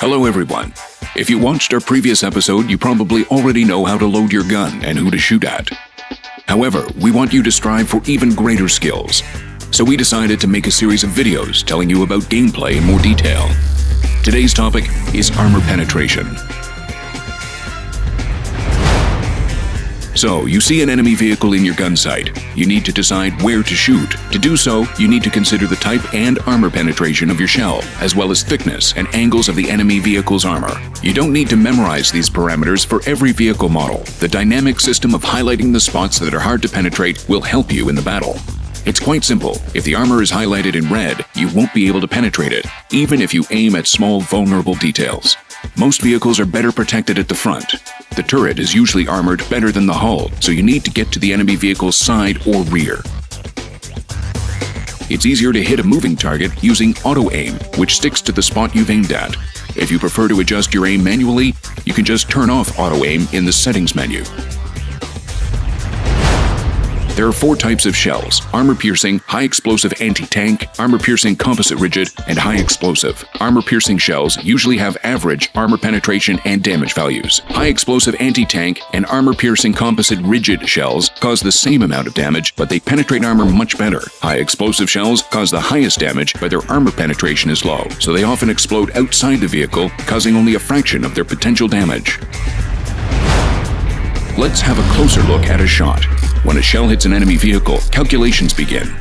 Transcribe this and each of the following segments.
Hello everyone. If you watched our previous episode, you probably already know how to load your gun and who to shoot at. However, we want you to strive for even greater skills. So we decided to make a series of videos telling you about gameplay in more detail. Today's topic is armor penetration. So, you see an enemy vehicle in your gun sight. You need to decide where to shoot. To do so, you need to consider the type and armor penetration of your shell, as well as thickness and angles of the enemy vehicle's armor. You don't need to memorize these parameters for every vehicle model. The dynamic system of highlighting the spots that are hard to penetrate will help you in the battle. It's quite simple. If the armor is highlighted in red, you won't be able to penetrate it, even if you aim at small, vulnerable details. Most vehicles are better protected at the front. The turret is usually armored better than the hull, so you need to get to the enemy vehicle's side or rear. It's easier to hit a moving target using auto-aim, which sticks to the spot you've aimed at. If you prefer to adjust your aim manually, you can just turn off auto-aim in the settings menu. There are 4 types of shells: armor-piercing, high-explosive anti-tank, armor-piercing composite rigid, and high-explosive. Armor-piercing shells usually have average armor penetration and damage values. High-explosive anti-tank and armor-piercing composite rigid shells cause the same amount of damage, but they penetrate armor much better. High-explosive shells cause the highest damage, but their armor penetration is low, so they often explode outside the vehicle, causing only a fraction of their potential damage. Let's have a closer look at a shot. When a shell hits an enemy vehicle, calculations begin.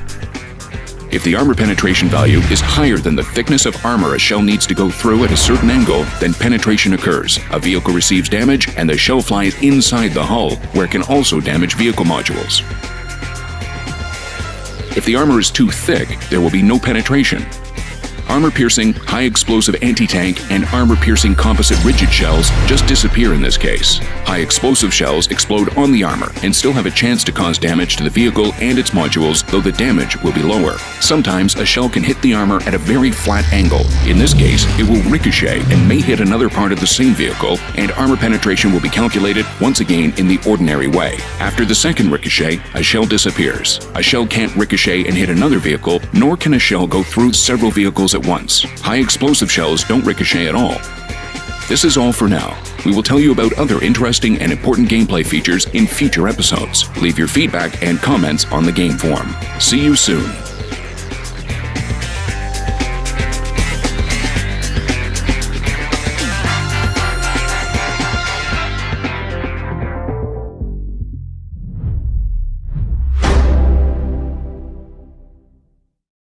If the armor penetration value is higher than the thickness of armor a shell needs to go through at a certain angle, then penetration occurs. A vehicle receives damage, and the shell flies inside the hull, where it can also damage vehicle modules. If the armor is too thick, there will be no penetration. Armor-piercing, high-explosive anti-tank, and armor-piercing composite rigid shells just disappear in this case. High-explosive shells explode on the armor and still have a chance to cause damage to the vehicle and its modules, though the damage will be lower. Sometimes a shell can hit the armor at a very flat angle. In this case, it will ricochet and may hit another part of the same vehicle, and armor penetration will be calculated once again in the ordinary way. After the second ricochet, a shell disappears. A shell can't ricochet and hit another vehicle, nor can a shell go through several vehicles at once. High-explosive shells don't ricochet at all. This is all for now. We will tell you about other interesting and important gameplay features in future episodes. Leave your feedback and comments on the game forum. See you soon.